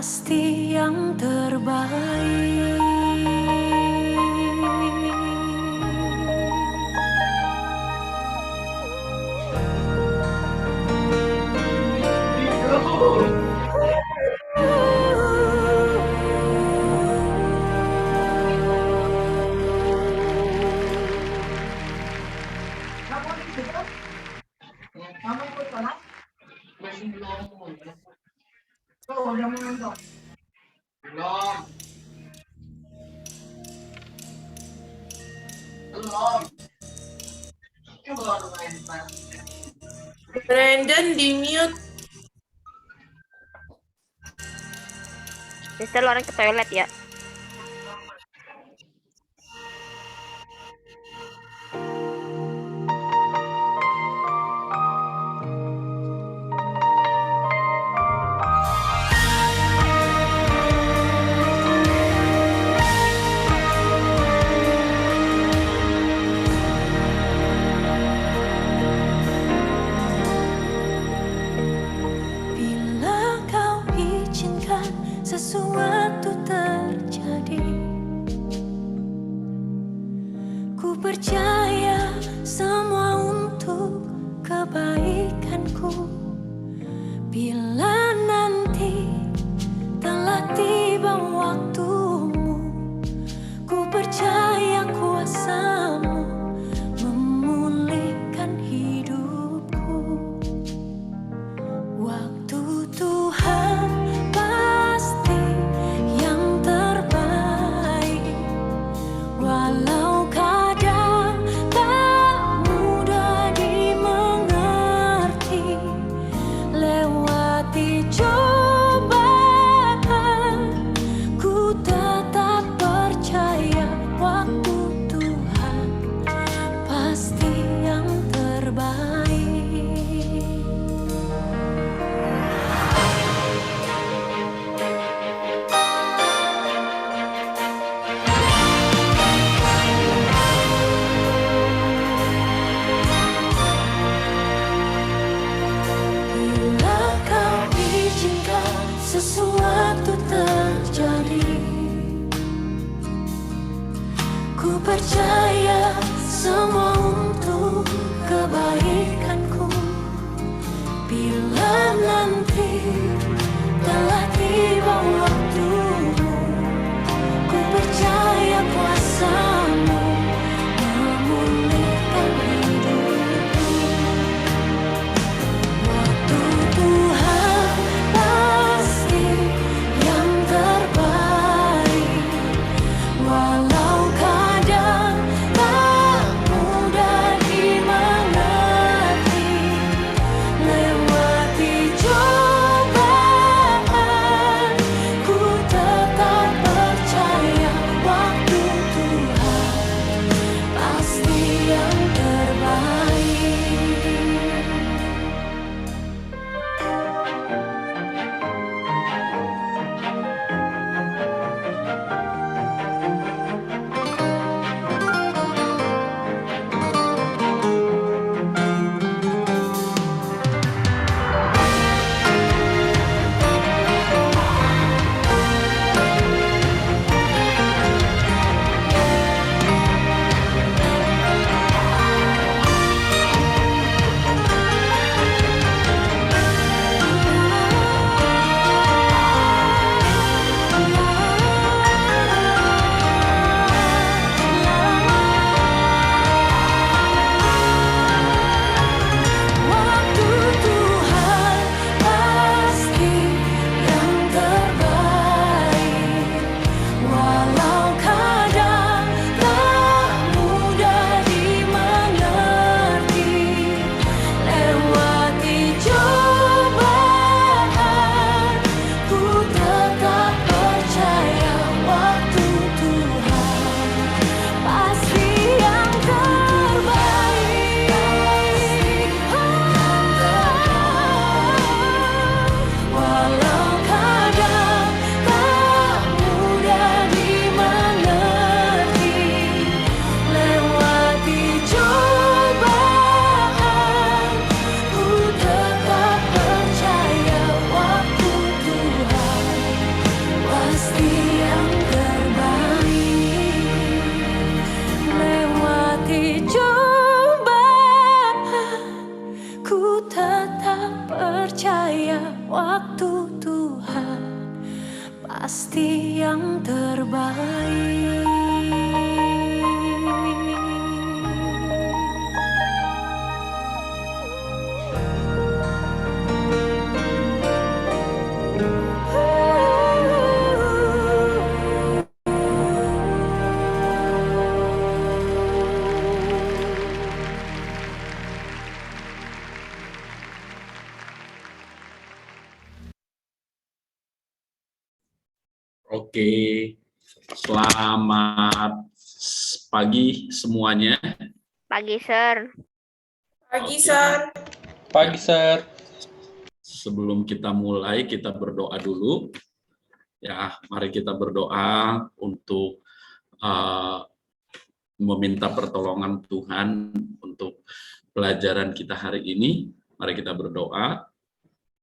pasti yang terbaik. Brandon di mute. Mister orang ke toilet ya. Bila kau izinkan sesuatu terjadi, ku percaya semua untuk kebaikanku. Bila nanti telah tiba waktumu, ku percaya kuasamu memulihkan hidupku. Waktu Tuhan pasti yang terbaik, walau kadang tak mudah dimengerti. Lewati cobaan, ku tetap percaya waktu Tuhan pasti yang terbaik. Bila kau izinkan sesuatu terjadi, ku percaya semua untuk kebaikanku. Bila nanti telah tiba waktumu, ku percaya kuasamu memulihkan hidupku. Waktu Tuhan pasti yang terbaik, walau kadang tak mudah pasti yang terbaik. Oke, selamat pagi semuanya. Pagi, Sir. Pagi, Oke, Sir. Pagi, Sir. sebelum kita mulai, kita berdoa dulu. Ya, mari kita berdoa untuk meminta pertolongan Tuhan untuk pelajaran kita hari ini. Mari kita berdoa.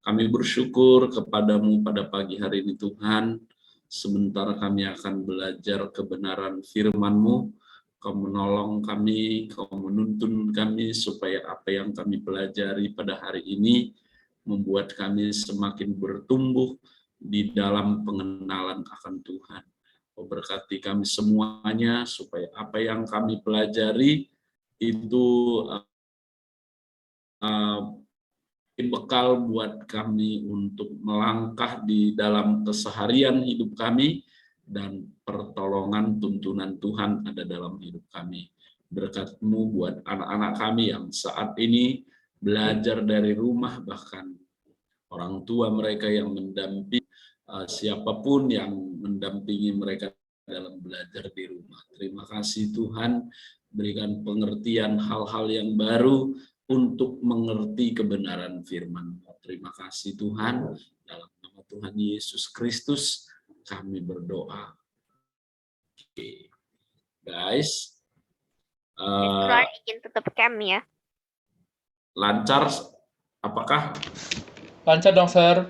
Kami bersyukur kepadamu pada pagi hari ini Tuhan. Sebentar kami akan belajar kebenaran firman-Mu. Kau menolong kami, Kau menuntun kami supaya apa yang kami pelajari pada hari ini membuat kami semakin bertumbuh di dalam pengenalan akan Tuhan. Kau berkati kami semuanya supaya apa yang kami pelajari itu bekal buat kami untuk melangkah di dalam keseharian hidup kami dan pertolongan tuntunan Tuhan ada dalam hidup kami. Berkat-Mu buat anak-anak kami yang saat ini belajar dari rumah, bahkan orang tua mereka yang mendampingi, siapapun yang mendampingi mereka dalam belajar di rumah. Terima kasih Tuhan, berikan pengertian hal-hal yang baru untuk mengerti kebenaran firman. Terima kasih Tuhan, dalam nama Tuhan Yesus Kristus kami berdoa. Oke. Guys, Tuhan izin tutup cam ya. lancar apakah? Lancar dong, Sir.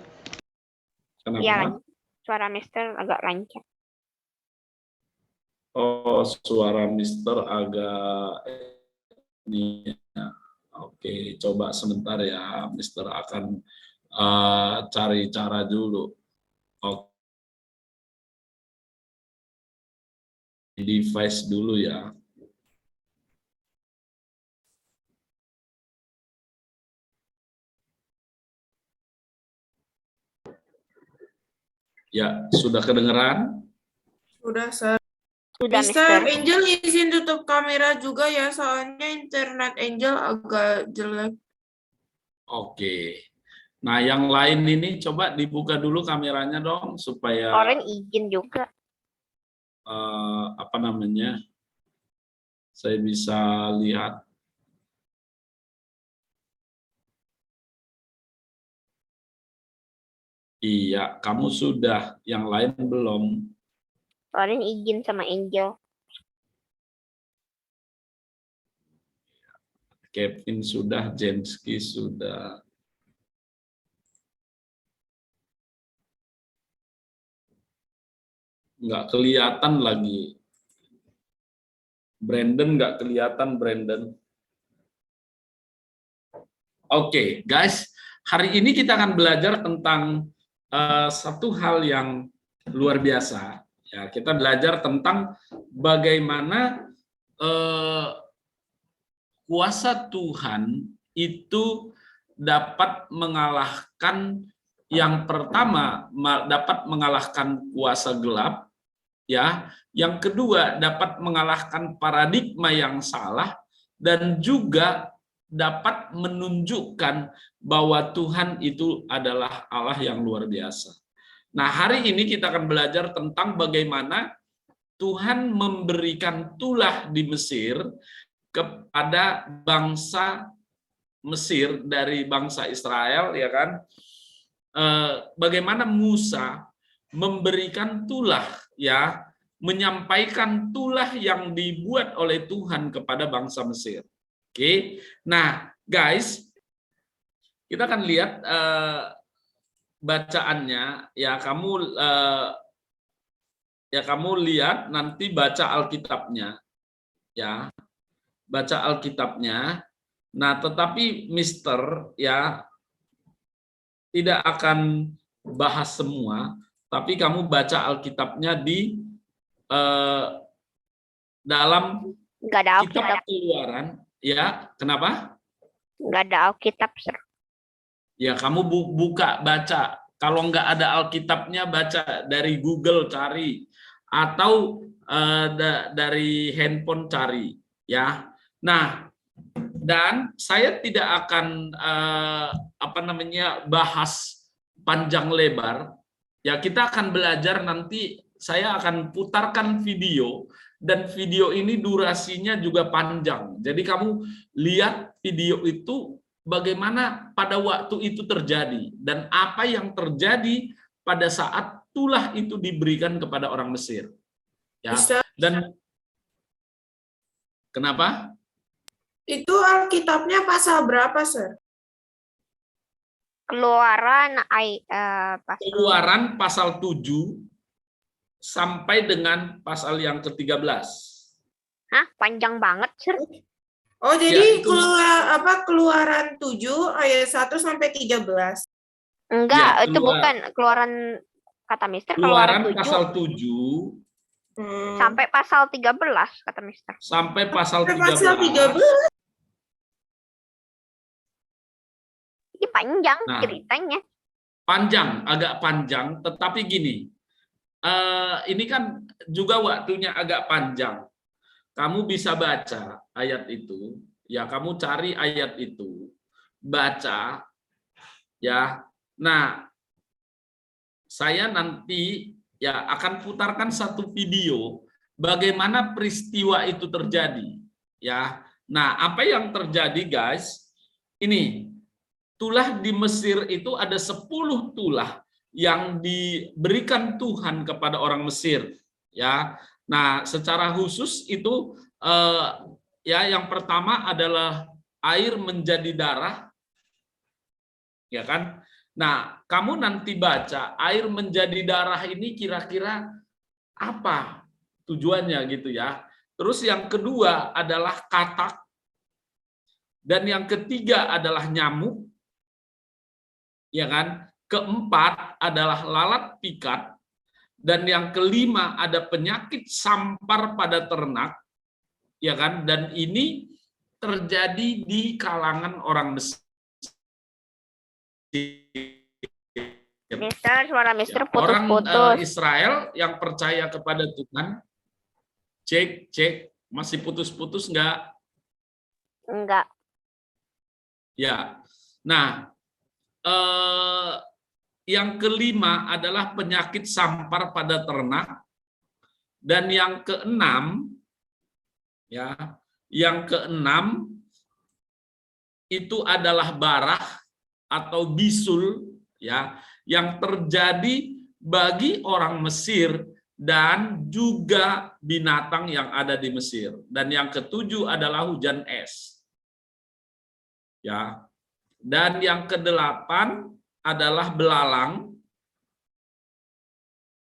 Kenapa? Iya, suara Mister agak lancar. Oh, suara Mister agak ini. Oke, coba sebentar ya, Mister akan cari cara dulu. Oke, device dulu ya. Ya, sudah kedengeran? Sudah, Sir. Sudah, Mister Mister. Angel izin tutup kamera juga ya, soalnya internet Angel agak jelek. Oke. Nah, yang lain ini coba dibuka dulu kameranya dong supaya Oren izin juga. apa namanya? Saya bisa lihat. Iya, kamu sudah, yang lain belum. Oren izin sama Angel. Kevin sudah, Jenski sudah. Nggak kelihatan lagi. Brandon nggak kelihatan, Brandon. Oke, guys. Hari ini kita akan belajar tentang satu hal yang luar biasa. Ya, kita belajar tentang bagaimana kuasa Tuhan itu dapat mengalahkan, yang pertama dapat mengalahkan kuasa gelap, ya. Yang kedua dapat mengalahkan paradigma yang salah, dan juga dapat menunjukkan bahwa Tuhan itu adalah Allah yang luar biasa. Nah, hari ini kita akan belajar tentang bagaimana Tuhan memberikan tulah di Mesir kepada bangsa Mesir dari bangsa Israel, ya kan? Bagaimana Musa memberikan tulah, ya, menyampaikan tulah yang dibuat oleh Tuhan kepada bangsa Mesir. Oke, nah guys, kita akan lihat bacaannya, ya. Kamu lihat nanti, baca Alkitabnya, ya, baca Alkitabnya. Nah, tetapi Mister, ya, tidak akan bahas semua, tapi kamu baca Alkitabnya di dalam Nggak ada kitab Alkitab. Keluaran. Ya, kenapa? Nggak ada Alkitab, Sir. Ya, kamu buka, baca. Kalau nggak ada Alkitabnya, baca dari Google, cari. Atau dari handphone, cari. Ya. Nah, dan saya tidak akan bahas panjang lebar. Ya, kita akan belajar nanti. Saya akan putarkan video, dan video ini durasinya juga panjang. Jadi kamu lihat video itu bagaimana pada waktu itu terjadi dan apa yang terjadi pada saat tulah itu diberikan kepada orang Mesir. Ya. Ustaz, Dan kenapa? itu Alkitabnya pasal berapa, Sir? Keluaran Keluaran pasal 7 sampai dengan pasal yang ke-13. Hah, panjang banget, Sir. Oh, jadi itu. Keluaran 7 ayat 1 sampai 13. Enggak, Ya, itu bukan keluaran kata Mister. Keluaran Keluaran 7 pasal 7 sampai pasal 13 kata Mister. sampai pasal Sampai pasal 13. 13. Ini panjang Nah. ceritanya. Panjang, agak panjang, tetapi gini, ini kan juga waktunya agak panjang. Kamu bisa baca ayat itu, ya kamu cari ayat itu, baca, ya. Nah, saya nanti ya akan putarkan satu video bagaimana peristiwa itu terjadi, ya. Nah, apa yang terjadi, guys? Ini tulah di Mesir itu ada 10 tulah yang diberikan Tuhan kepada orang Mesir, ya. Nah, secara khusus itu ya yang pertama adalah air menjadi darah, ya kan? Nah, kamu nanti baca air menjadi darah ini kira-kira apa tujuannya gitu ya. Terus yang kedua adalah katak, dan yang ketiga adalah nyamuk, ya kan? Keempat adalah lalat pikat, dan yang kelima ada penyakit sampar pada ternak, ya kan? Dan ini terjadi di kalangan orang Mesir. Mister, suara Mister Orang putus-putus. Israel yang percaya kepada Tuhan, cek, masih putus-putus enggak? Enggak. Ya. Nah, yang kelima adalah penyakit sampar pada ternak, dan yang keenam, ya, yang keenam itu adalah barah atau bisul, ya, yang terjadi bagi orang Mesir dan juga binatang yang ada di Mesir. Dan yang ketujuh adalah hujan es, ya. Dan yang kedelapan adalah belalang,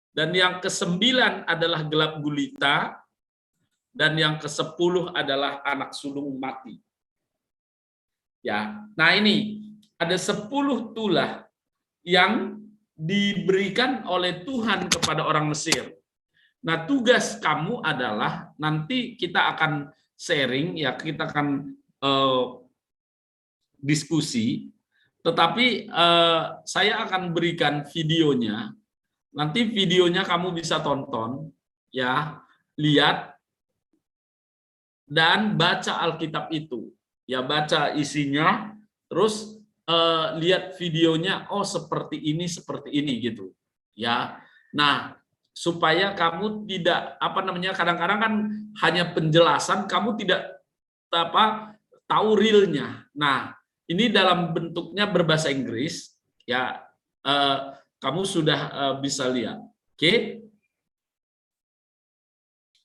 dan yang ke-9 adalah gelap gulita, dan yang ke-10 adalah anak sulung mati. Ya, nah ini ada 10 tulah yang diberikan oleh Tuhan kepada orang Mesir. Nah, tugas kamu adalah nanti kita akan sharing, ya, kita akan diskusi. Tetapi saya akan berikan videonya. Nanti videonya kamu bisa tonton, ya, lihat dan baca Alkitab itu. Ya, baca isinya, terus lihat videonya, oh seperti ini gitu. Ya. Nah, supaya kamu tidak kadang-kadang kan hanya penjelasan, kamu tidak tahu realnya. Nah, ini dalam bentuknya berbahasa Inggris, ya, kamu sudah bisa lihat. Oke?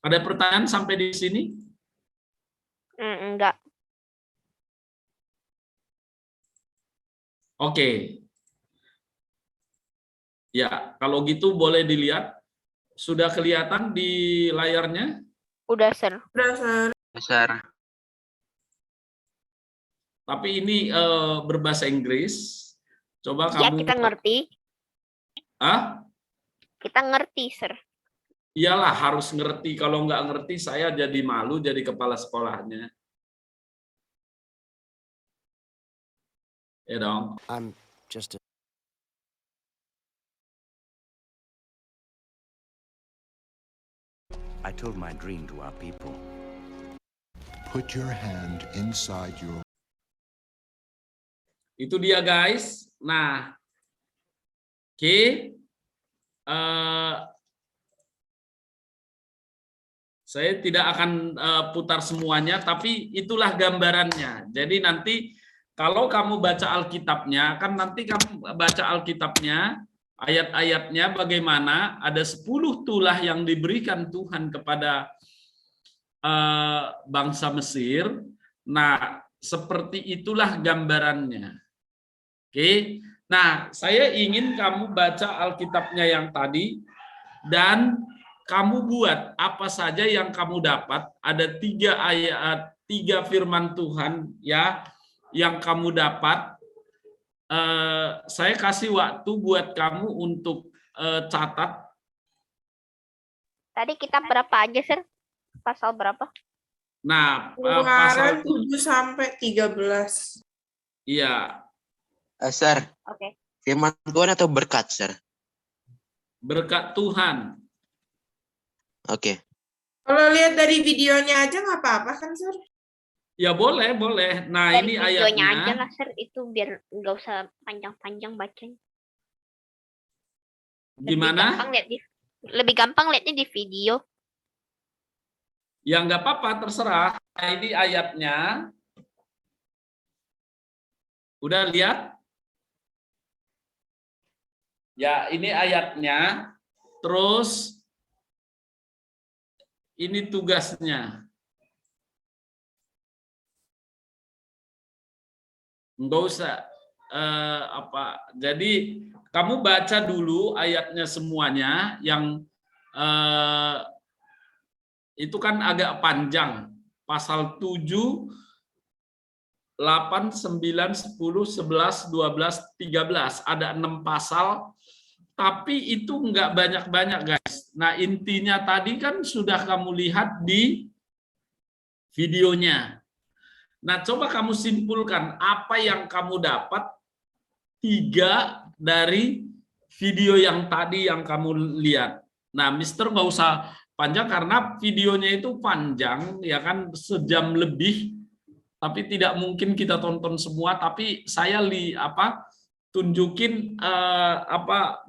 Ada pertanyaan sampai di sini? Enggak. Oke. Ya, kalau gitu boleh dilihat. Sudah kelihatan di layarnya? Udah, Sir. Udah, Sir. Besar. Tapi ini berbahasa Inggris. Coba Ya, kamu. kita ngerti. Ah? Kita ngerti, Sir. Iyalah harus ngerti. Kalau nggak ngerti saya jadi malu jadi kepala sekolahnya. Ya dong. I'm just a I told my dream to our people. Put your hand inside your Itu dia guys. Nah, oke. Saya tidak akan putar semuanya, tapi itulah gambarannya. Jadi nanti kalau kamu baca Alkitabnya, kan nanti kamu baca Alkitabnya, ayat-ayatnya bagaimana, ada 10 tulah yang diberikan Tuhan kepada bangsa Mesir. Nah, seperti itulah gambarannya. Oke, nah saya ingin kamu baca Alkitabnya yang tadi dan kamu buat apa saja yang kamu dapat. Ada 3 ayat, 3 firman Tuhan ya yang kamu dapat. Saya kasih waktu buat kamu untuk catat. Tadi kita berapa aja, Sir? Pasal berapa? Nah, Pengeluaran pasal 7 sampai 13. iya. Sir, Oke. firman Tuhan atau berkat, Sir? Berkat Tuhan. Oke. Kalau lihat dari videonya aja nggak apa-apa kan, Sir? Ya boleh, boleh. Nah, Dari ini videonya aja ayatnya. lah, Sir. Itu biar nggak usah panjang-panjang bacanya. Gimana? Lebih gampang lihatnya di video. Ya nggak apa-apa, terserah. Nah, ini ayatnya. Udah lihat? Ya, ini ayatnya. Terus ini tugasnya. Enggak usah jadi kamu baca dulu ayatnya semuanya yang itu kan agak panjang. Pasal 7, 8, 9, 10, 11, 12, 13. Ada 6 pasal. Tapi itu enggak banyak-banyak, guys. Nah, intinya tadi kan sudah kamu lihat di videonya. Nah, coba kamu simpulkan apa yang kamu dapat 3 dari video yang tadi yang kamu lihat. Nah, Mister nggak usah panjang karena videonya itu panjang, ya kan, sejam lebih. Tapi tidak mungkin kita tonton semua. Tapi saya tunjukin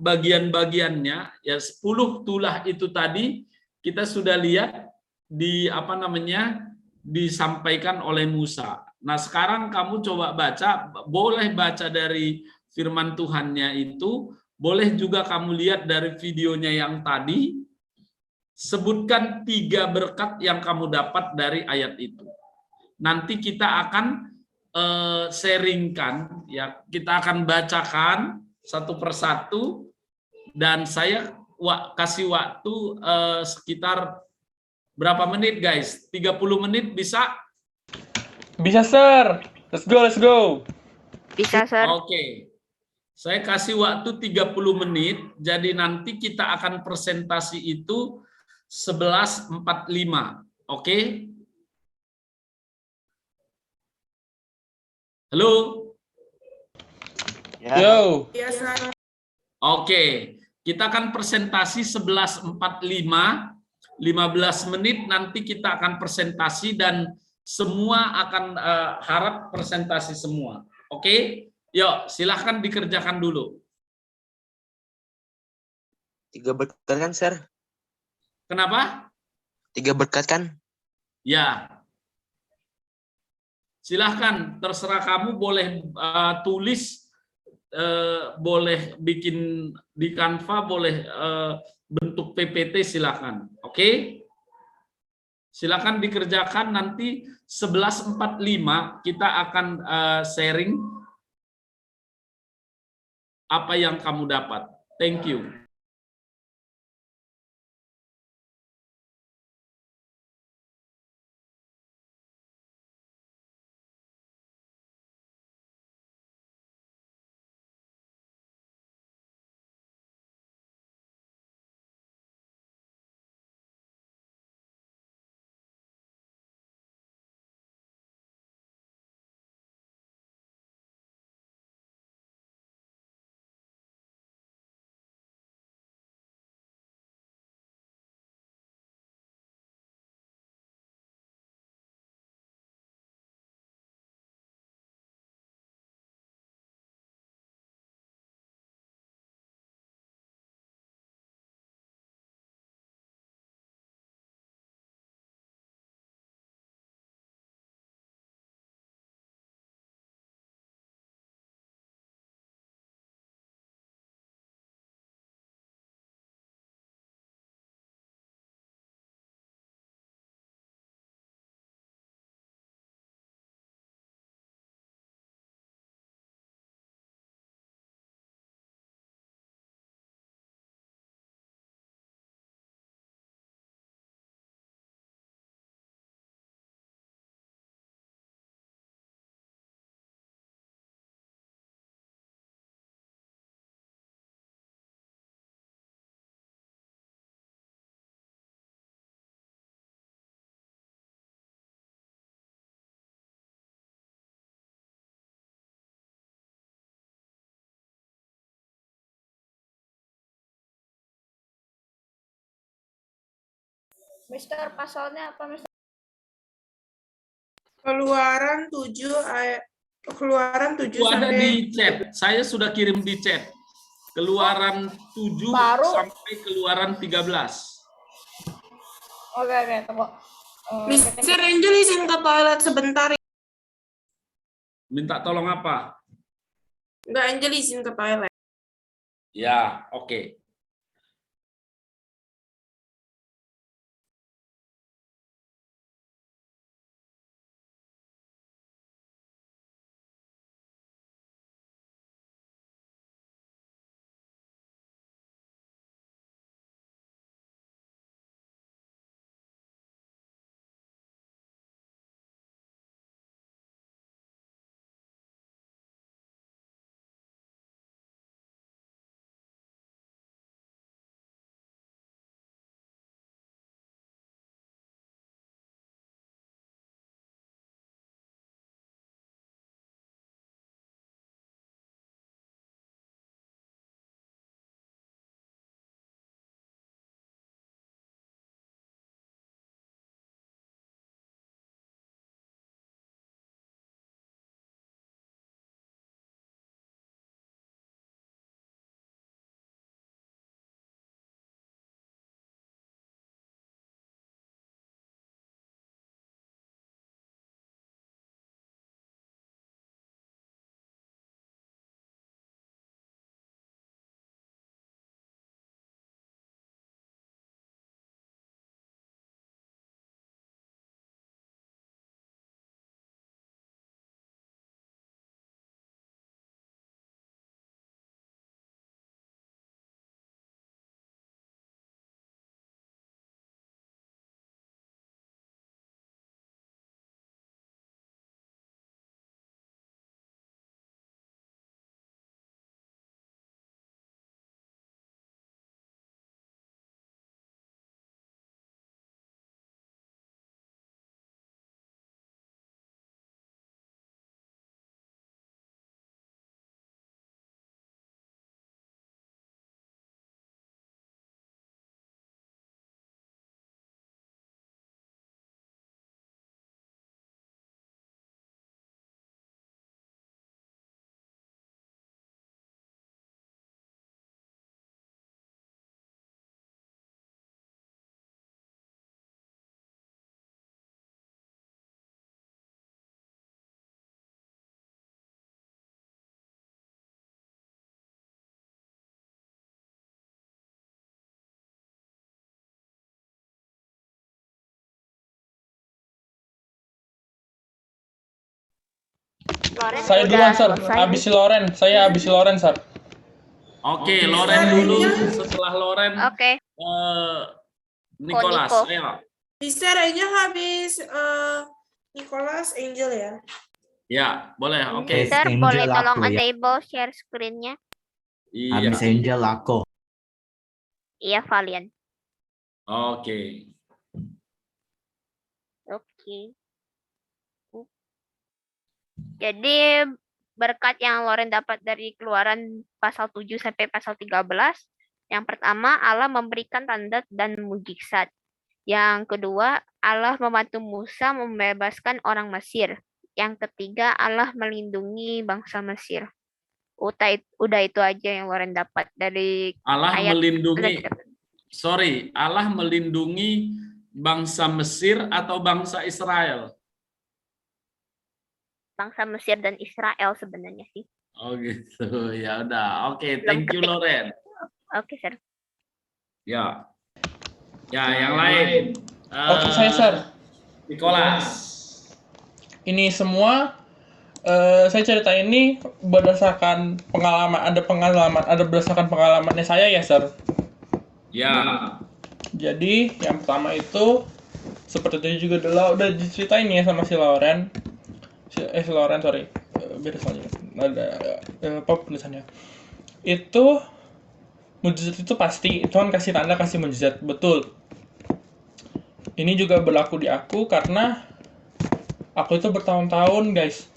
bagian-bagiannya. Ya 10 tulah itu tadi kita sudah lihat di disampaikan oleh Musa. Nah, sekarang kamu coba baca, boleh baca dari firman Tuhannya itu, boleh juga kamu lihat dari videonya yang tadi, sebutkan 3 berkat yang kamu dapat dari ayat itu. Nanti kita akan sharingkan, ya, kita akan bacakan satu persatu, dan saya kasih waktu sekitar berapa menit, guys? 30 menit bisa? Bisa, Sir. Let's go, let's go. Bisa, Sir. Oke. Saya kasih waktu 30 menit, jadi nanti kita akan presentasi itu 11.45. Oke? Halo? Ya. Yo. Biasa. Oke. Kita akan presentasi 11.45. 15 menit nanti kita akan presentasi dan semua akan harap presentasi semua. Oke? Yuk, silahkan dikerjakan dulu. 3 berkat kan, Sir? Kenapa? 3 berkat kan? Ya. Silahkan, terserah kamu, boleh tulis, boleh bikin di Canva, boleh bentuk PPT, silahkan. Oke? Silakan dikerjakan, nanti 11.45 kita akan sharing apa yang kamu dapat. Thank you. Mister, pasalnya apa, Mister? Keluaran 7 ayat Keluaran 7 Itu ada sampai di chat. Saya sudah kirim di chat. Keluaran 7 Baru. sampai Keluaran 13. Oke, tunggu. Mister Angel izin ke toilet sebentar. Minta tolong apa? Enggak, Angel izin ke toilet. Ya, oke. Loren Saya udah duluan, Sir. selesai. Habis si Loren. Saya habis si Loren, Sir. Oke, Loren dulu. Setelah Loren, Oke. Nicholas. Nico. Ayo. Mister Angel habis Nicholas Angel ya. Ya, boleh. Oke. Mister, Angel boleh tolong aku ya. enable share screen-nya? Iya. Habis Angel aku. Iya, Valiant. Oke. Oke. Jadi berkat yang Loren dapat dari Keluaran pasal 7 sampai pasal 13, yang pertama Allah memberikan tanda dan mujizat. Yang kedua, Allah membantu Musa membebaskan orang Mesir. Yang ketiga, Allah melindungi bangsa Mesir. Udah itu aja yang Loren dapat dari Allah ayat. melindungi. Sorry, Allah melindungi bangsa Mesir atau bangsa Israel? Bangsa Mesir dan Israel sebenarnya sih. Oh gitu, ya udah. Oke, Belum thank you ketik. Loren. Oke, Sir. Ya, ya yang lain. Oke, saya, Sir. Nicholas. Ini semua saya cerita ini berdasarkan berdasarkan pengalamannya saya ya, Sir. Ya. Jadi yang pertama itu seperti itu juga udah diceritain ya sama si Loren. Si Loren, sorry. Beda soalnya. Ada apa tulisannya? Itu mujizat itu pasti Tuhan kasih tanda, kasih mujizat, betul. Ini juga berlaku di aku karena aku itu bertahun-tahun, guys.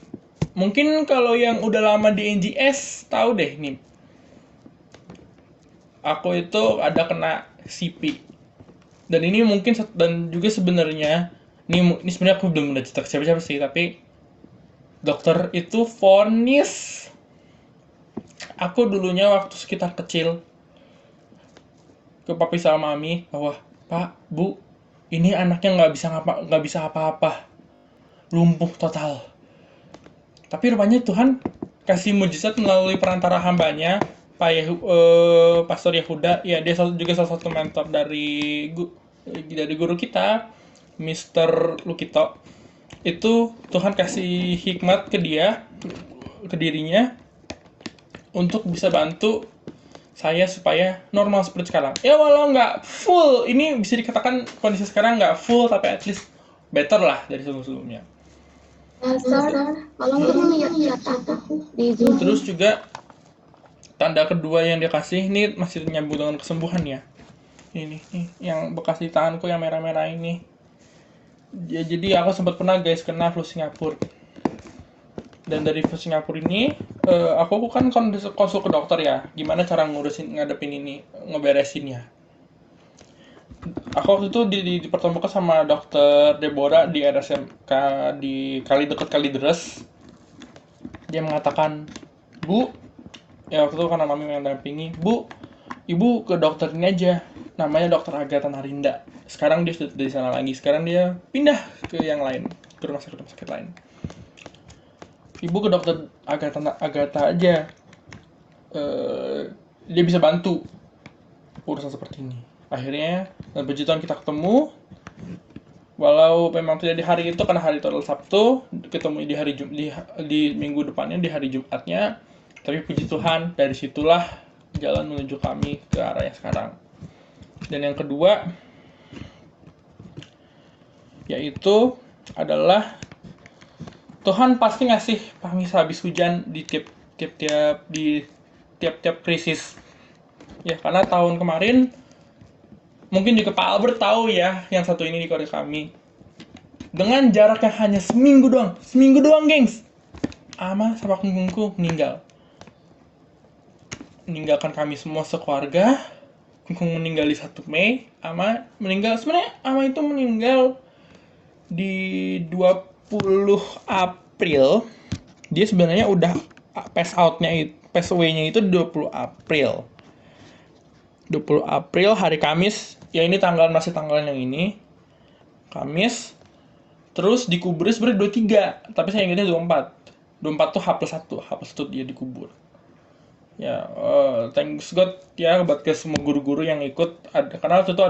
Mungkin kalau yang udah lama di NGS tahu deh nih. Aku itu ada kena CP. Dan ini mungkin dan juga sebenarnya ini sebenarnya aku belum udah cerita ke siapa-siapa sih, tapi dokter itu vonis aku dulunya waktu sekitar kecil ke papi sama mami bahwa Pak, Bu, ini anaknya nggak bisa apa-apa, lumpuh total. Tapi rupanya Tuhan kasih mujizat melalui perantara hambanya, Pastor Yehuda. Ya, dia juga salah satu mentor dari guru kita, Mr. Lukito. Itu Tuhan kasih hikmat ke dirinya untuk bisa bantu saya supaya normal seperti sekarang. Ya walau nggak full, ini bisa dikatakan kondisi sekarang nggak full, tapi at least better lah dari sebelum-sebelumnya. Terus juga tanda kedua yang dia kasih, ini masih nyambung dengan kesembuhan ya. Ini yang bekas di tanganku yang merah-merah ini. Ya, jadi aku sempat pernah guys kena flu Singapura. Dan dari flu Singapura ini, aku kan konsul ke dokter ya, gimana cara ngadepin ini, ngeberesinnya. Aku waktu itu dipertemukan sama dokter Deborah di RSMK di dekat Kalideres. Dia mengatakan, Bu, ya waktu itu karena mami yang dampingi, Bu, Ibu ke dokter ini aja, namanya dokter Agatha Narinda. Sekarang dia sudah di sana lagi, sekarang dia pindah ke yang lain, ke rumah sakit lain. Ibu ke dokter Agatha aja, dia bisa bantu urusan seperti ini. Akhirnya, dan puji Tuhan kita ketemu, walau memang tidak di hari itu, karena hari itu adalah Sabtu, ketemu di minggu depannya, di hari Jumatnya, tapi puji Tuhan, dari situlah jalan menuju kami ke arah yang sekarang. Dan yang kedua, yaitu adalah Tuhan pasti ngasih pangis habis hujan di tiap krisis. Ya, karena tahun kemarin mungkin juga Pak Albert tahu ya, yang satu ini di keluarga kami. Dengan jarak yang hanya seminggu doang, gengs. Ama sama kungkungku meninggal. Meninggalkan kami semua sekeluarga. Kungkung meninggal di 1 Mei, Ama meninggal. Sebenarnya Ama itu meninggal di 20 April. Dia sebenarnya udah pass away-nya itu 20 April. 20 April hari Kamis, ya ini masih tanggal yang ini. Kamis. Terus dikubur sebenarnya 23, tapi saya ingatnya 24. 24 tuh H+1 dia dikubur. Ya, thanks God ya buat ke semua guru-guru yang ikut. Karena waktu itu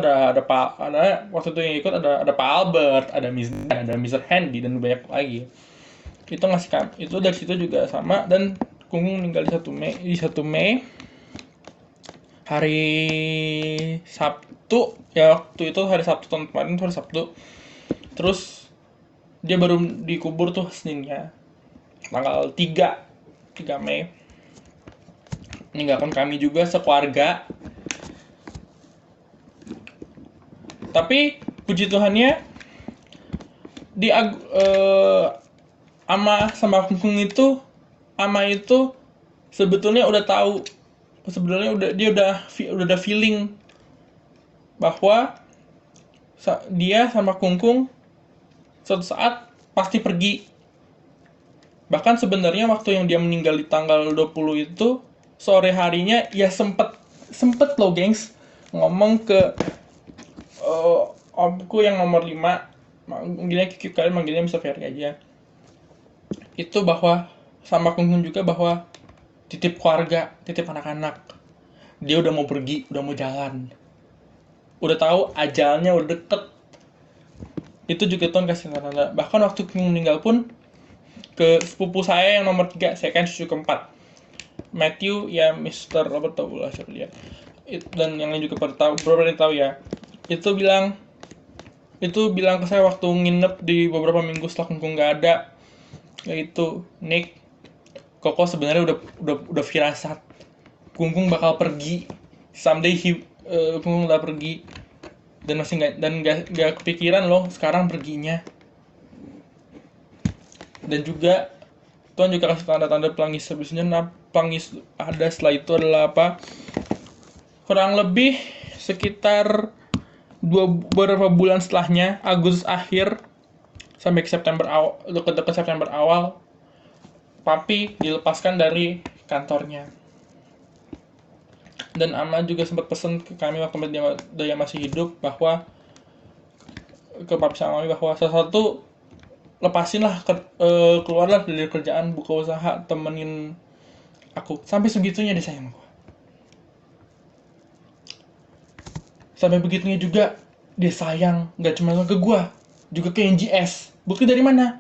waktu itu yang ikut ada Pak Albert, ada Mr. Handy dan banyak lagi. Itu dari situ juga sama. Dan Kungkung meninggal di 1 Mei hari Sabtu ya, waktu itu hari Sabtu tahun kemarin itu hari Sabtu. Terus dia baru dikubur tuh Seninnya tanggal 3 Mei. Meninggalkan kami juga sekeluarga. Tapi puji Tuhannya Ama sama Kungkung itu, Ama itu sebetulnya udah tahu, dia udah feeling bahwa dia sama Kungkung suatu saat pasti pergi. Bahkan sebenarnya waktu yang dia meninggal di tanggal 20 itu, sore harinya ya sempet loh gengs ngomong ke omku yang nomor 5, manggilnya Kiki, kalian manggilnya Mr. Ferry aja, itu bahwa sama Kungkung juga bahwa titip keluarga, titip anak-anak, dia udah mau pergi, udah mau jalan, udah tahu ajalnya udah deket. Itu juga Tuhan kasih tanda. Bahkan waktu Kungkung meninggal pun ke sepupu saya yang nomor 3, saya kan cucu keempat, Matthew ya, Mr. Robert tahu lah siapa dia. Dan yang lain juga pada tahu ya. Itu bilang ke saya waktu nginep di beberapa minggu setelah Kungkung nggak ada. Yaitu Nick, Koko sebenarnya udah firasat Kungkung bakal pergi. Someday Kungkung udah pergi. Dan masih nggak kepikiran loh sekarang perginya. Dan juga Tuhan juga kasih tanda-tanda pelangis habisnya. Pelangis ada setelah itu adalah apa? Kurang lebih sekitar beberapa bulan setelahnya, Agustus akhir sampai ke dekat September awal, Papi dilepaskan dari kantornya. Dan Ama juga sempat pesan ke kami waktu dia masih hidup bahwa ke Papi sama Mami bahwa sesuatu lepasin lah, keluarlah dari kerjaan, buka usaha, temenin aku. Sampai segitunya dia sayang aku. Sampai begitunya juga dia sayang, gak cuma ke gua, juga ke NGS. Bukti dari mana?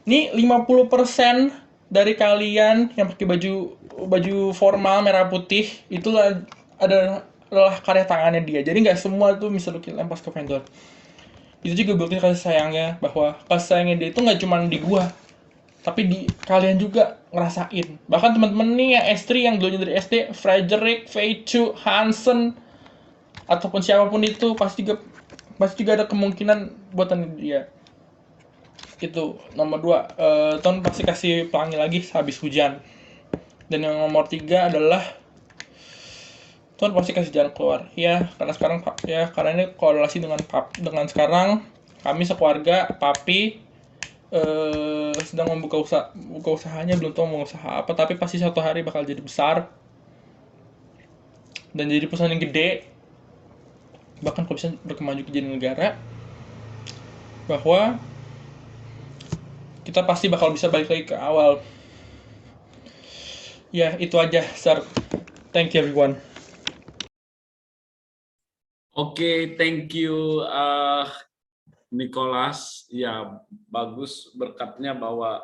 Nih 50% dari kalian yang pakai baju formal merah putih itulah adalah karya tangannya dia. Jadi nggak semua tuh bisa lempar ke vendor. Itu juga bukti kasih sayangnya, bahwa kasih sayangnya dia itu nggak cuma di gua, tapi di kalian juga ngerasain. Bahkan teman-teman nih yang S3 yang dulunya dari SD, Frederick, Feichu, Hansen, ataupun siapapun itu pasti juga ada kemungkinan buatan dia. Itu nomor 2, Tuhan pasti kasih pelangi lagi habis hujan. Dan yang nomor 3 adalah Tuhan pasti kasih jalan keluar. Ya, karena ini korelasi dengan sekarang kami sekeluarga, Papi sedang membuka usahanya, belum tahu mau usaha apa, tapi pasti suatu hari bakal jadi besar dan jadi perusahaan yang gede, bahkan kalau bisa berkembang juga jadi negara. Bahwa kita pasti bakal bisa balik lagi ke awal. Ya, itu aja, Sir. Thank you everyone. Oke, thank you Nicholas. Ya, bagus berkatnya bahwa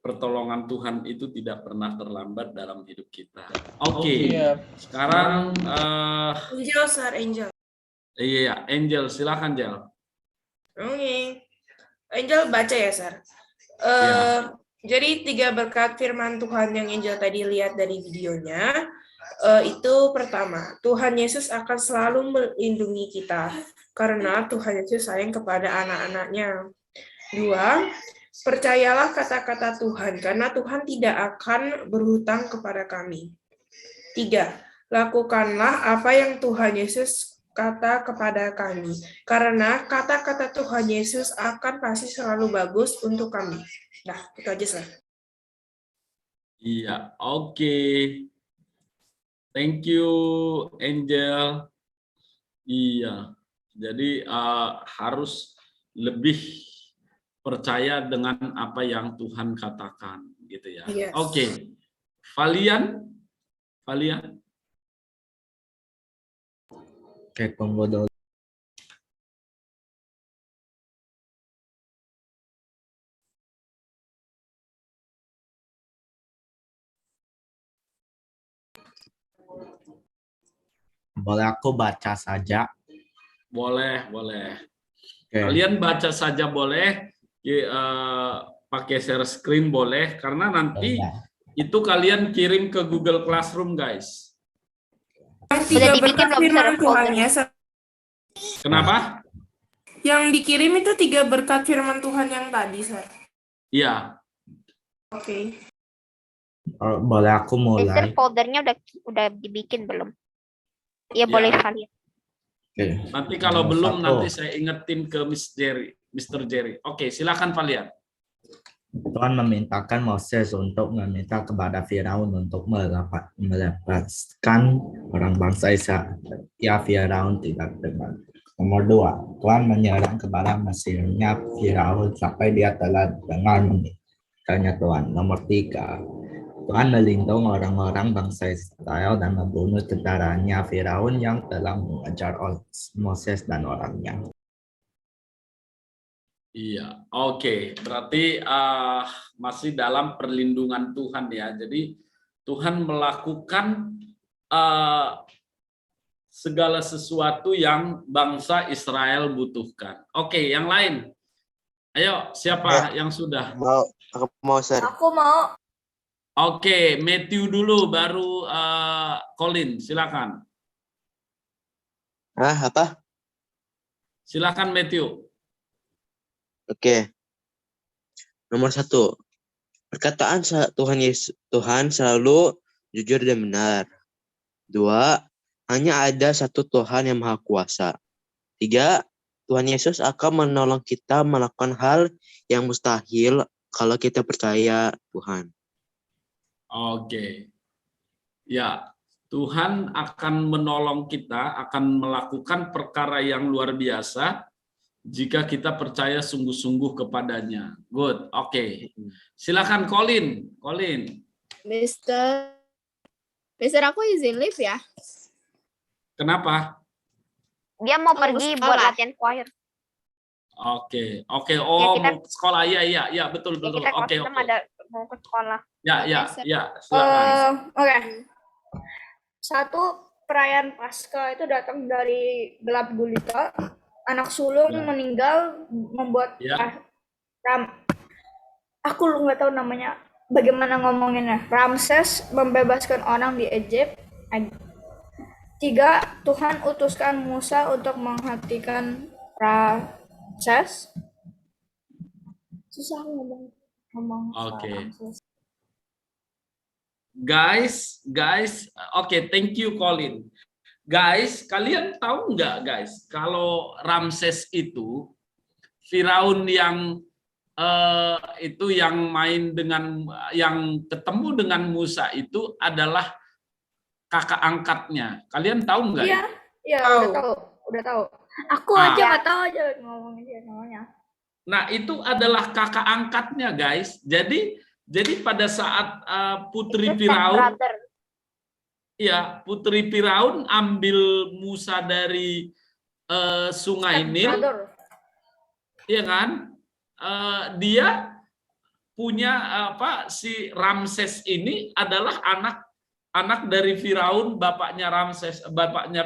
pertolongan Tuhan itu tidak pernah terlambat dalam hidup kita. Oke, sekarang Angel, Sir, Angel. Iya, Angel, silakan Angel. Oke. Angel baca ya, Sir. Jadi 3 berkat firman Tuhan yang Angel tadi lihat dari videonya, itu pertama, Tuhan Yesus akan selalu melindungi kita karena Tuhan Yesus sayang kepada anak-anaknya. 2, percayalah kata-kata Tuhan karena Tuhan tidak akan berhutang kepada kami. 3, lakukanlah apa yang Tuhan Yesus kata kepada kami karena kata-kata Tuhan Yesus akan pasti selalu bagus untuk kami. Nah, itu aja, Sir. Iya, oke. Thank you, Angel. Iya, jadi harus lebih percaya dengan apa yang Tuhan katakan, gitu ya. Yes. Oke, Valian. Oke, tunggu dulu. Boleh aku baca saja? Boleh. Oke. Kalian baca saja boleh, pakai share screen boleh, karena nanti itu kalian kirim ke Google Classroom, guys. Yang 3 berkat firman Tuhan ya, Sir. Kenapa? Yang dikirim itu 3 berkat firman Tuhan yang tadi, Sir. Iya. Oke. Boleh aku mulai? Foldernya udah dibikin belum? Iya, boleh kalian. Oke. Nanti kalau belum, 1. nanti saya ingetin ke Mr. Jerry. Oke, silakan Valian. Tuhan memintakan Moses untuk meminta kepada Firaun untuk melepaskan orang bangsa Israel. Ya, Firaun tidak dengar. Nomor 2, Tuhan menyerang kepada Mesirnya Firaun sampai dia telah dengar memintanya Tuhan. Nomor 3, Tuhan melindungi orang-orang bangsa Israel dan membunuh tentaranya Firaun yang telah mengejar Moses dan orangnya. Iya, oke. Berarti masih dalam perlindungan Tuhan ya. Jadi Tuhan melakukan segala sesuatu yang bangsa Israel butuhkan. Oke, yang lain. Ayo, siapa yang sudah? Aku mau, Sir. Aku mau. Oke, Matthew dulu, baru Colin. Silakan. Apa? Silakan Matthew. Oke. Nomor 1. Perkataan Tuhan selalu jujur dan benar. 2. Hanya ada satu Tuhan yang Maha Kuasa. 3. Tuhan Yesus akan menolong kita melakukan hal yang mustahil kalau kita percaya Tuhan. Oke. Ya, Tuhan akan menolong kita, akan melakukan perkara yang luar biasa jika kita percaya sungguh-sungguh kepadanya. Good, oke. Silakan Colin. Mister, aku izin live ya. Kenapa? Dia mau Oh, pergi sekolah. buat latihan choir. Oke. Oh, kita- mau ke sekolah. Iya, betul. Ya, kita Oke. kostum ada mau ke sekolah. Ya, silakan. Oke. 1. Perayaan Paskah itu datang dari gelap gulita. Anak sulung Ya. meninggal membuat Ya. aku nggak tahu namanya. Bagaimana ngomonginnya? Ramses membebaskan orang di Egypt. 3. Tuhan utuskan Musa untuk menghentikan Ramses. Susah ngomong Oke. Ramses. Guys, oke, thank you Colin. Guys, kalian tahu nggak guys, kalau Ramses itu Firaun yang itu yang main dengan yang ketemu dengan Musa itu adalah kakak angkatnya. Kalian tahu nggak? Iya, udah tahu. Aku Ah. aja nggak tahu aja ngomongin dia namanya. Nah, itu adalah kakak angkatnya, guys. Jadi pada saat Putri Itu Firaun, stepbrother. ya, Putri Firaun ambil Musa dari Sungai Nil, Brother. ya kan? Dia punya si Ramses ini adalah anak dari Firaun, bapaknya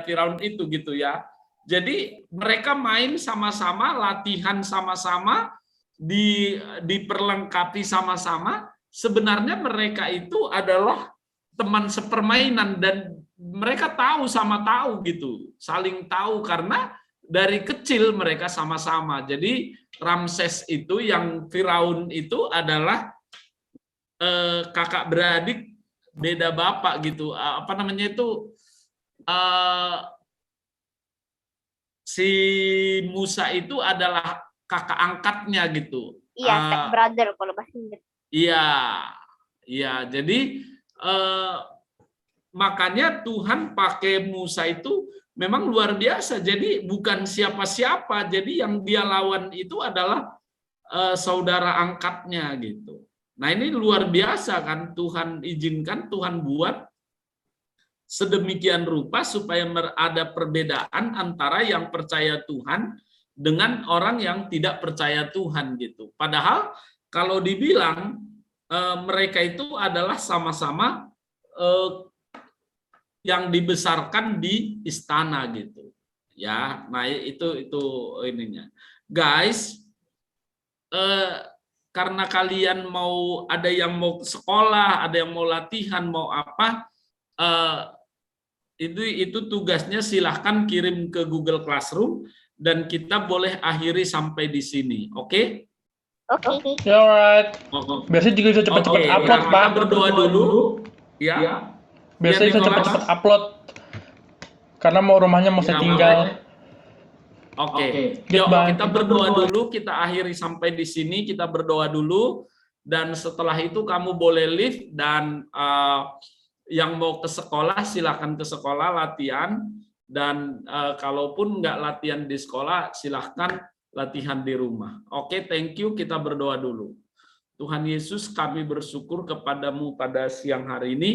Firaun itu gitu ya. Jadi mereka main sama-sama, latihan sama-sama, diperlengkapi sama-sama. Sebenarnya mereka itu adalah teman sepermainan dan mereka tahu gitu, saling tahu karena dari kecil mereka sama-sama. Jadi Ramses itu yang Firaun itu adalah kakak beradik beda bapak gitu. Si Musa itu adalah kakak angkatnya gitu. Iya, stepbrother kalau bahasa Inggris. Iya. Jadi makanya Tuhan pakai Musa itu memang luar biasa. Jadi bukan siapa-siapa. Jadi yang dia lawan itu adalah saudara angkatnya gitu. Nah, ini luar biasa kan, Tuhan izinkan, Tuhan buat sedemikian rupa supaya ada perbedaan antara yang percaya Tuhan dengan orang yang tidak percaya Tuhan gitu. Padahal kalau dibilang mereka itu adalah sama-sama yang dibesarkan di istana gitu. Ya, nah itu ininya. Guys, karena kalian ada yang mau ke sekolah, ada yang mau latihan, mau apa, itu tugasnya silahkan kirim ke Google Classroom dan kita boleh akhiri sampai di sini, oke? Oke. Ya, alright. Biasanya juga bisa cepet-cepet Oke, upload, kita Pak. berdoa dulu, ya. Biasanya bisa Nicholas. cepet-cepet upload. Karena rumahnya mau saya Ya, tinggal. Oke. Yuk, Goodbye. kita berdoa dulu, kita akhiri sampai di sini, kita berdoa dulu, dan setelah itu kamu boleh leave, dan yang mau ke sekolah, silakan ke sekolah latihan, dan kalaupun nggak latihan di sekolah, silahkan latihan di rumah. Oke, thank you, kita berdoa dulu. Tuhan Yesus, kami bersyukur kepadamu pada siang hari ini.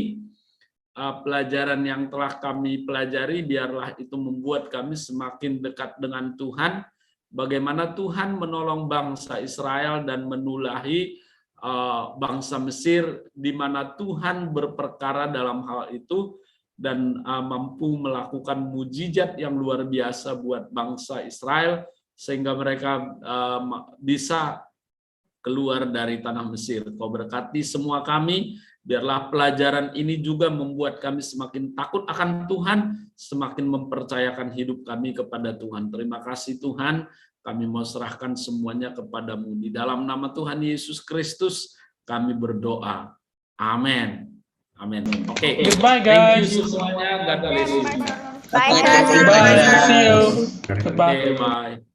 Pelajaran yang telah kami pelajari, biarlah itu membuat kami semakin dekat dengan Tuhan. Bagaimana Tuhan menolong bangsa Israel dan menulahi bangsa Mesir, di mana Tuhan berperkara dalam hal itu dan mampu melakukan mujizat yang luar biasa buat bangsa Israel, sehingga mereka bisa keluar dari tanah Mesir. Kau berkati semua kami. Biarlah pelajaran ini juga membuat kami semakin takut akan Tuhan, semakin mempercayakan hidup kami kepada Tuhan. Terima kasih Tuhan, kami mau serahkan semuanya kepadamu. Di dalam nama Tuhan Yesus Kristus, kami berdoa. Amin. Amin. Oke. Goodbye, Thank you guys. semuanya. God bless you. Bye Terima guys. kasih. Bye. See you. Oke, Goodbye. bye.